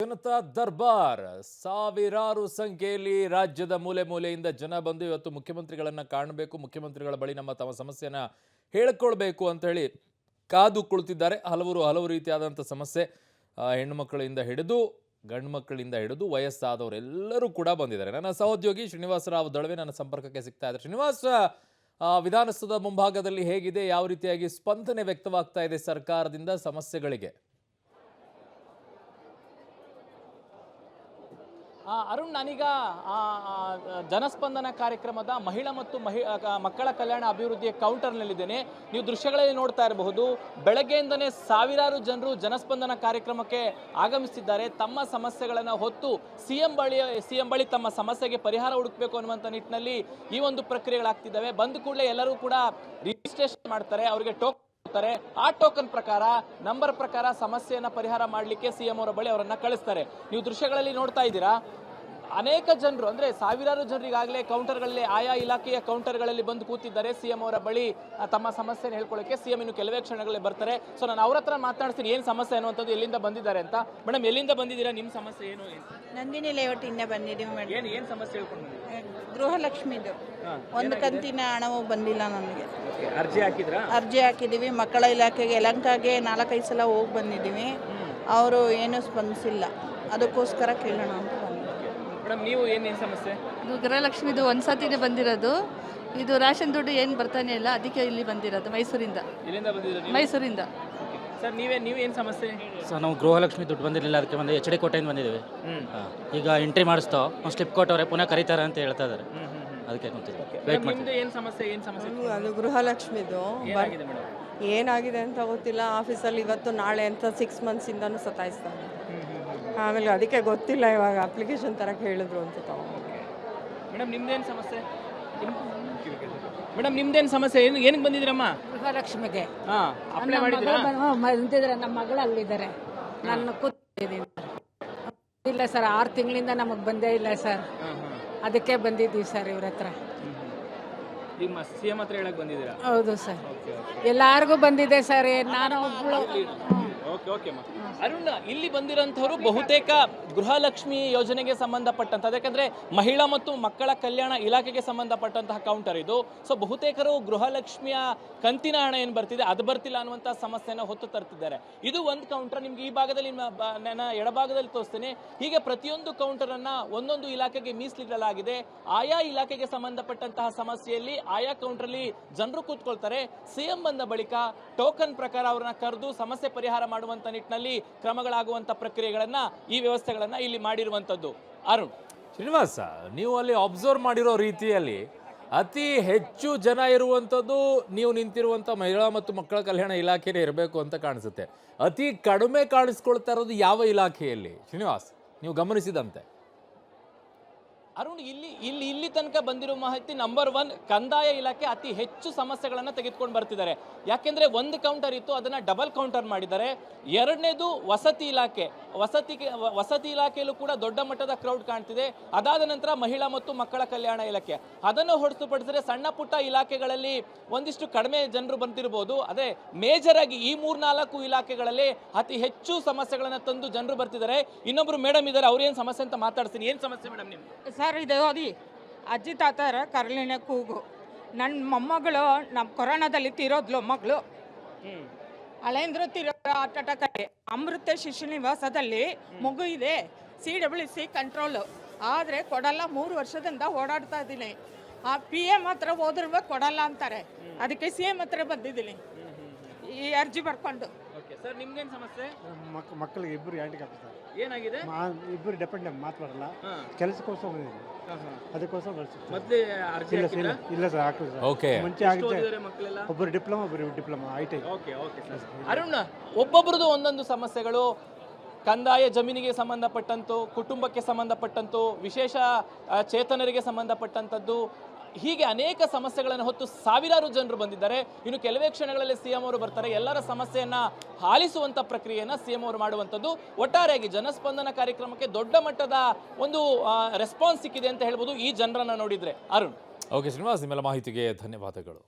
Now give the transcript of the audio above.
ಜನತಾ ದರ್ಬಾರ್ ಸಾವಿರಾರು ಸಂಖ್ಯೆಯಲ್ಲಿ ರಾಜ್ಯದ ಮೂಲೆ ಮೂಲೆಯಿಂದ ಜನ ಬಂದು ಇವತ್ತು ಮುಖ್ಯಮಂತ್ರಿಗಳನ್ನ ಕಾಣಬೇಕು, ಮುಖ್ಯಮಂತ್ರಿಗಳ ಬಳಿ ತಮ್ಮ ಸಮಸ್ಯೆನ ಹೇಳಿಕೊಳ್ಬೇಕು ಅಂತ ಹೇಳಿ ಕಾದು ಕುಳಿತಿದ್ದಾರೆ. ಹಲವು ರೀತಿಯಾದಂಥ ಸಮಸ್ಯೆ, ಹೆಣ್ಣು ಮಕ್ಕಳಿಂದ ಹಿಡಿದು ಗಂಡು ಮಕ್ಕಳಿಂದ ಹಿಡಿದು ವಯಸ್ಸಾದವರೆಲ್ಲರೂ ಕೂಡ ಬಂದಿದ್ದಾರೆ. ನನ್ನ ಸಹೋದ್ಯೋಗಿ ಶ್ರೀನಿವಾಸರಾವ್ ದಳವೆ ನನ್ನ ಸಂಪರ್ಕಕ್ಕೆ ಸಿಗ್ತಾ ಇದ್ದಾರೆ. ಶ್ರೀನಿವಾಸ, ವಿಧಾನಸೌಧದ ಮುಂಭಾಗದಲ್ಲಿ ಹೇಗಿದೆ, ಯಾವ ರೀತಿಯಾಗಿ ಸ್ಪಂದನೆ ವ್ಯಕ್ತವಾಗ್ತಾ ಇದೆ ಸರ್ಕಾರದಿಂದ ಸಮಸ್ಯೆಗಳಿಗೆ? ಅರುಣ್, ನಾನೀಗ ಜನಸ್ಪಂದನ ಕಾರ್ಯಕ್ರಮದ ಮಹಿಳಾ ಮತ್ತು ಮಕ್ಕಳ ಕಲ್ಯಾಣ ಅಭಿವೃದ್ಧಿಯ ಕೌಂಟರ್ನಲ್ಲಿದ್ದೇನೆ. ನೀವು ದೃಶ್ಯಗಳಲ್ಲಿ ನೋಡ್ತಾ ಇರಬಹುದು, ಬೆಳಗ್ಗೆಯಿಂದನೇ ಸಾವಿರಾರು ಜನರು ಜನಸ್ಪಂದನ ಕಾರ್ಯಕ್ರಮಕ್ಕೆ ಆಗಮಿಸಿದ್ದಾರೆ. ತಮ್ಮ ಸಮಸ್ಯೆಗಳನ್ನು ಹೊತ್ತು ಸಿಎಂ ಬಳಿ ತಮ್ಮ ಸಮಸ್ಯೆಗೆ ಪರಿಹಾರ ಹುಡುಕಬೇಕು ಅನ್ನುವಂಥ ನಿಟ್ಟಿನಲ್ಲಿ ಈ ಒಂದು ಪ್ರಕ್ರಿಯೆಗಳಾಗ್ತಿದ್ದಾವೆ. ಬಂದ ಕೂಡಲೇ ಎಲ್ಲರೂ ಕೂಡ ರಿಜಿಸ್ಟ್ರೇಷನ್ ಮಾಡ್ತಾರೆ, ಅವರಿಗೆ ಆ ಟೋಕನ್ ಪ್ರಕಾರ, ನಂಬರ್ ಪ್ರಕಾರ ಸಮಸ್ಯೆಯನ್ನ ಪರಿಹಾರ ಮಾಡಲಿಕ್ಕೆ ಸಿಎಂ ಅವರ ಬಳಿ ಅವರನ್ನ ಕಳಿಸ್ತಾರೆ. ನೀವು ದೃಶ್ಯಗಳಲ್ಲಿ ನೋಡ್ತಾ ಇದ್ದೀರಾ, ಅನೇಕ ಜನರು ಅಂದ್ರೆ ಸಾವಿರಾರು ಜನರು ಈಗಾಗಲೇ ಕೌಂಟರ್ಗಳಲ್ಲಿ, ಆಯಾ ಇಲಾಖೆಯ ಕೌಂಟರ್ಗಳಲ್ಲಿ ಬಂದು ಕೂತಿದ್ದಾರೆ ಸಿಎಂ ಅವರ ಬಳಿ ತಮ್ಮ ಸಮಸ್ಯೆನ ಹೇಳ್ಕೊಳ್ಳೋಕೆ. ಸಿಎಂ ಇನ್ನು ಕೆಲವೇ ಕ್ಷಣಗಳಲ್ಲಿ ಬರ್ತಾರೆ. ಸೊ ನಾನು ಅವ್ರ ಹತ್ರ ಮಾತನಾಡ್ತೀನಿ, ಏನು ಸಮಸ್ಯೆ ಅನ್ನುವಂಥದ್ದು, ಎಲ್ಲಿಂದ ಬಂದಿದ್ದಾರೆ ಅಂತ. ಮೇಡಮ್, ಎಲ್ಲಿಂದ ಬಂದಿದ್ದೀರಾ? ನಿಮ್ಮ ಸಮಸ್ಯೆ ಏನು? ನಂದಿನಿ ಲೇಔಟ್ ಇಂದ ಬಂದಿದ್ದೀವಿ ಮೇಡಮ್. ಏನು ಸಮಸ್ಯೆ ಹೇಳ್ಕೊಂಡು? ಗೃಹಲಕ್ಷ್ಮಿದು ಒಂದು ಕಂತಿನ ಹಣವೂ ಬಂದಿಲ್ಲ ನಮಗೆ. ಅರ್ಜಿ ಹಾಕಿದ್ರಾ? ಅರ್ಜಿ ಹಾಕಿದ್ದೀವಿ. ಮಕ್ಕಳ ಇಲಾಖೆಗೆ ಯಲಹಂಕಗೆ 4-5 ಸಲ ಹೋಗಿ ಬಂದಿದ್ದೀವಿ. ಅವರು ಏನೂ ಸ್ಪಂದಿಸಿಲ್ಲ. ಅದಕ್ಕೋಸ್ಕರ ಕೇಳೋಣ ಅಂತ ಬಂದಿದ್ದೀವಿ. ಮೇಡಮ್, ನೀವು ಏನೇನು ಸಮಸ್ಯೆ? ಇದು ಗೃಹಲಕ್ಷ್ಮಿದು ಒಂದು ಸತಿನೇ ಬಂದಿರೋದು. ಇದು ರೇಷನ್ ದುಡ್ಡು ಏನು ಬರ್ತಾನೆ ಇಲ್ಲ, ಅದಕ್ಕೆ ಇಲ್ಲಿ ಬಂದಿರೋದು ಮೈಸೂರಿಂದ. ಎಲ್ಲಿಂದ ಬಂದಿರೋದು? ಮೈಸೂರಿಂದ. ಸರ್, ನೀವೇನು ಸಮಸ್ಯೆ? ಸರ್, ನಾವು ಗೃಹಲಕ್ಷ್ಮಿ ದುಡ್ಡು ಬಂದಿರಲಿಲ್ಲ, ಅದಕ್ಕೆ ಬಂದು HD ಕೋಟೆಯಿಂದ ಬಂದಿದ್ದೀವಿ. ಈಗ ಎಂಟ್ರಿ ಮಾಡಿಸ್ತಾ ಒಂದು ಸ್ಲಿಪ್ ಕೊಟ್ಟವ್ರೆ, ಪುನಃ ಕರೀತಾರೆ ಅಂತ ಹೇಳ್ತಾ ಇದ್ದಾರೆ. ಅದಕ್ಕೆ ನಿಮ್ದು ಏನು ಸಮಸ್ಯೆ? ಅದು ಗೃಹಲಕ್ಷ್ಮಿದು ಏನಾಗಿದೆ ಅಂತ ಗೊತ್ತಿಲ್ಲ. ಆಫೀಸಲ್ಲಿ ಇವತ್ತು ನಾಳೆ ಅಂತ 6 ಮಂತ್ಸಿಂದನೂ ಸತಾಯಿಸ್ತಾರೆ. ಆಮೇಲೆ ಅದಕ್ಕೆ ಗೊತ್ತಿಲ್ಲ, ಇವಾಗ ಅಪ್ಲಿಕೇಶನ್ ತರಕ್ಕೆ ಹೇಳಿದ್ರು ಅಂತ ಮೇಡಮ್, ನಿಮ್ದೇನು ಸಮಸ್ಯೆ? ಮೇಡಮ್, ನಿಮ್ದೇನು ಸಮಸ್ಯೆ? ಏನಕ್ಕೆ ಬಂದಿದ್ದೀರಮ್ಮ? ಗೃಹಲಕ್ಷ್ಮಿಗೆ ಅಪ್ಲೈ ಮಾಡಿದ್ದೀರಾ? ಬಂದಿದ್ದಾರೆ. ನಮ್ಮ ಮಗಳು ಅಲ್ಲಿದ್ದಾರೆ. ನಾನು ಕೂತಿದ್ದೀನಿ. ಇಲ್ಲ ಸರ್, 6 ತಿಂಗಳಿಂದ ನಮಗೆ ಬಂದೇ ಇಲ್ಲ ಸರ್. ಅದಕ್ಕೆ ಬಂದಿದ್ದೀವಿ ಸರ್ ಇವ್ರ ಹತ್ರ. ನಿಮ್ಮ ಸಿಎಂ ಹತ್ರ ಹೇಳಕ್ ಬಂದಿದ್ದೀರಾ? ಹೌದು ಸರ್, ಎಲ್ಲಾರ್ಗೂ ಬಂದಿದೆ ಸರ್. ನಾನು ಒಬ್ಬಳು. ಅರುಣ್, ಇಲ್ಲಿ ಬಂದಿರೋಂಥವ್ರು ಬಹುತೇಕ ಗೃಹಲಕ್ಷ್ಮಿ ಯೋಜನೆಗೆ ಸಂಬಂಧಪಟ್ಟಂತ, ಯಾಕಂದ್ರೆ ಮಹಿಳಾ ಮತ್ತು ಮಕ್ಕಳ ಕಲ್ಯಾಣ ಇಲಾಖೆಗೆ ಸಂಬಂಧಪಟ್ಟಂತಹ ಕೌಂಟರ್ ಇದು. ಸೊ ಬಹುತೇಕರು ಗೃಹಲಕ್ಷ್ಮಿಯ ಕಂತಿನ ಹಣ ಏನು ಬರ್ತಿದೆ ಅದು ಬರ್ತಿಲ್ಲ ಅನ್ನುವಂಥ ಸಮಸ್ಯೆನ ಹೊತ್ತು ತರ್ತಿದ್ದಾರೆ. ಇದು ಒಂದು ಕೌಂಟರ್. ನಿಮ್ಗೆ ಈ ಭಾಗದಲ್ಲಿ, ನನ್ನ ಎಡಭಾಗದಲ್ಲಿ ತೋರಿಸ್ತೇನೆ. ಹೀಗೆ ಪ್ರತಿಯೊಂದು ಕೌಂಟರ್ ಅನ್ನ ಒಂದೊಂದು ಇಲಾಖೆಗೆ ಮೀಸಲಿಡಲಾಗಿದೆ. ಆಯಾ ಇಲಾಖೆಗೆ ಸಂಬಂಧಪಟ್ಟಂತಹ ಸಮಸ್ಯೆಯಲ್ಲಿ ಆಯಾ ಕೌಂಟರ್ಲಿ ಜನರು ಕೂತ್ಕೊಳ್ತಾರೆ. ಸಿಎಂ ಬಂದ ಬಳಿಕ ಟೋಕನ್ ಪ್ರಕಾರ ಅವ್ರನ್ನ ಕರೆದು ಸಮಸ್ಯೆ ಪರಿಹಾರ ಮಾಡುವಂತ ನಿಟ್ಟಿನಲ್ಲಿ ಕ್ರಮಗಳಾಗುವಂತ ಪ್ರಕ್ರಿಯೆಗಳನ್ನ, ಈ ವ್ಯವಸ್ಥೆಗಳನ್ನ ಇಲ್ಲಿ ಮಾಡಿರುವಂತದ್ದು. ಅರುಣ್, ಶ್ರೀನಿವಾಸ, ನೀವು ಅಲ್ಲಿ ಅಬ್ಸರ್ವ್ ಮಾಡಿರೋ ರೀತಿಯಲ್ಲಿ ಅತಿ ಹೆಚ್ಚು ಜನ ಇರುವಂಥದ್ದು ನೀವು ನಿಂತಿರುವಂಥ ಮಹಿಳಾ ಮತ್ತು ಮಕ್ಕಳ ಕಲ್ಯಾಣ ಇಲಾಖೆನೇ ಇರಬೇಕು ಅಂತ ಕಾಣಿಸುತ್ತೆ. ಅತಿ ಕಡಿಮೆ ಕಾಣಿಸ್ಕೊಳ್ತಾ ಇರೋದು ಯಾವ ಇಲಾಖೆಯಲ್ಲಿ ಶ್ರೀನಿವಾಸ್, ನೀವು ಗಮನಿಸಿದಂತೆ? ಅರುಣ್, ಇಲ್ಲಿ ತನಕ ಬಂದಿರೋ ಮಾಹಿತಿ, ನಂಬರ್ 1 ಕಂದಾಯ ಇಲಾಖೆ ಅತಿ ಹೆಚ್ಚು ಸಮಸ್ಯೆಗಳನ್ನು ತೆಗೆದುಕೊಂಡು ಬರ್ತಿದ್ದಾರೆ. ಯಾಕೆಂದ್ರೆ ಒಂದು ಕೌಂಟರ್ ಇತ್ತು, ಅದನ್ನ ಡಬಲ್ ಕೌಂಟರ್ ಮಾಡಿದ್ದಾರೆ. ಎರಡನೇದು ವಸತಿ ಇಲಾಖೆ. ವಸತಿ ಇಲಾಖೆಯಲ್ಲೂ ಕೂಡ ದೊಡ್ಡ ಮಟ್ಟದ ಕ್ರೌಡ್ ಕಾಣ್ತಿದೆ. ಅದಾದ ನಂತರ ಮಹಿಳಾ ಮತ್ತು ಮಕ್ಕಳ ಕಲ್ಯಾಣ ಇಲಾಖೆ. ಅದನ್ನು ಹೊರತುಪಡಿಸಿದ್ರೆ ಸಣ್ಣ ಪುಟ್ಟ ಇಲಾಖೆಗಳಲ್ಲಿ ಒಂದಿಷ್ಟು ಕಡಿಮೆ ಜನರು ಬಂದಿರಬಹುದು. ಅದೇ ಮೇಜರ್ ಆಗಿ ಈ 3-4 ಇಲಾಖೆಗಳಲ್ಲಿ ಅತಿ ಹೆಚ್ಚು ಸಮಸ್ಯೆಗಳನ್ನು ತಂದು ಜನರು ಬರ್ತಿದ್ದಾರೆ. ಇನ್ನೊಬ್ರು ಮೇಡಮ್ ಇದ್ದಾರೆ, ಅವ್ರೇನು ಸಮಸ್ಯೆ ಅಂತ ಮಾತಾಡ್ತೀನಿ. ಏನು ಸಮಸ್ಯೆ ಮೇಡಮ್ ನಿಮ್ಗೆ? ಸರ್, ಇದು ಅಜ್ಜಿ ತಾತರ ಕರಳಿನ ಕೂಗು. ನನ್ನ ಮೊಮ್ಮಗಳು ನಮ್ಮ ಕೊರೋನಾದಲ್ಲಿ ತೀರೋದ್ಲು ಮಗಳು. ಹಳೇಂದ್ರು ತೀರೋ ಅಮೃತ ಶಿಶು ನಿವಾಸದಲ್ಲಿ ಮಗು ಇದೆ. CWC ಕಂಟ್ರೋಲು ಆದರೆ ಕೊಡಲ್ಲ. 3 ವರ್ಷದಿಂದ ಓಡಾಡ್ತಾ ಇದ್ದೀನಿ. ಆ PM ಹತ್ರ ಹೋದ್ರೂ ಕೊಡಲ್ಲ ಅಂತಾರೆ. ಅದಕ್ಕೆ CM ಹತ್ರ ಬಂದಿದ್ದೀನಿ ಈ ಅರ್ಜಿ ಬರ್ಕೊಂಡು. ಸರ್, ನಿಮ್ಗೇನು ಸಮಸ್ಯೆ? ಮಕ್ಕಳಿಗೆ ಇಬ್ಬರು ಹ್ಯಾಂಡಿಕ್ಯಾಪ್ ಸರ್. ಏನಾಗಿದೆ? ಇಬ್ಬರು ಡಿಪೆಂಡ್ ಮಾತಾಡಲ್ಲ, ಕೆಲಸಕ್ಕೋಸ್ಕರ ಬಂದಿದ್ದೀನಿ. ಅದಕ್ಕೋಸ್ಕರ ಮೊದಲೇ ಅರ್ಜಿ ಹಾಕಿದ್ರಾ? ಇಲ್ಲ ಸರ್, ಹಾಕಿಲ್ಲ ಸರ್. ಓಕೆ, ಮುಂಚೆ ಆಗಿದೆ. ಮಕ್ಕಳೆಲ್ಲ ಒಬ್ಬರು diploma ITI. Okay sir. Arun, ಒಬ್ಬೊಬ್ರದ್ದು ಒಂದೊಂದು ಸಮಸ್ಯೆಗಳು. ಕಂದಾಯ ಜಮೀನಿಗೆ ಸಂಬಂಧಪಟ್ಟಂತು, ಕುಟುಂಬಕ್ಕೆ ಸಂಬಂಧಪಟ್ಟಂತು, ವಿಶೇಷ ಚೇತನರಿಗೆ ಸಂಬಂಧಪಟ್ಟಂಥದ್ದು, ಹೀಗೆ ಅನೇಕ ಸಮಸ್ಯೆಗಳನ್ನು ಹೊತ್ತು ಸಾವಿರಾರು ಜನರು ಬಂದಿದ್ದಾರೆ. ಇನ್ನು ಕೆಲವೇ ಕ್ಷಣಗಳಲ್ಲಿ ಸಿಎಂ ಅವರು ಬರ್ತಾರೆ. ಎಲ್ಲರ ಸಮಸ್ಯೆಯನ್ನ ಆಲಿಸುವಂತ ಪ್ರಕ್ರಿಯೆಯನ್ನ ಸಿಎಂ ಅವರು ಮಾಡುವಂಥದ್ದು. ಒಟ್ಟಾರೆಯಾಗಿ ಜನಸ್ಪಂದನ ಕಾರ್ಯಕ್ರಮಕ್ಕೆ ದೊಡ್ಡ ಮಟ್ಟದ ಒಂದು ರೆಸ್ಪಾನ್ಸ್ ಸಿಕ್ಕಿದೆ ಅಂತ ಹೇಳ್ಬೋದು ಈ ಜನರನ್ನ ನೋಡಿದ್ರೆ. ಅರುಣ್, ಓಕೆ ಶ್ರೀನಿವಾಸ್, ನಿಮ್ಮೆಲ್ಲ ಮಾಹಿತಿಗೆ ಧನ್ಯವಾದಗಳು.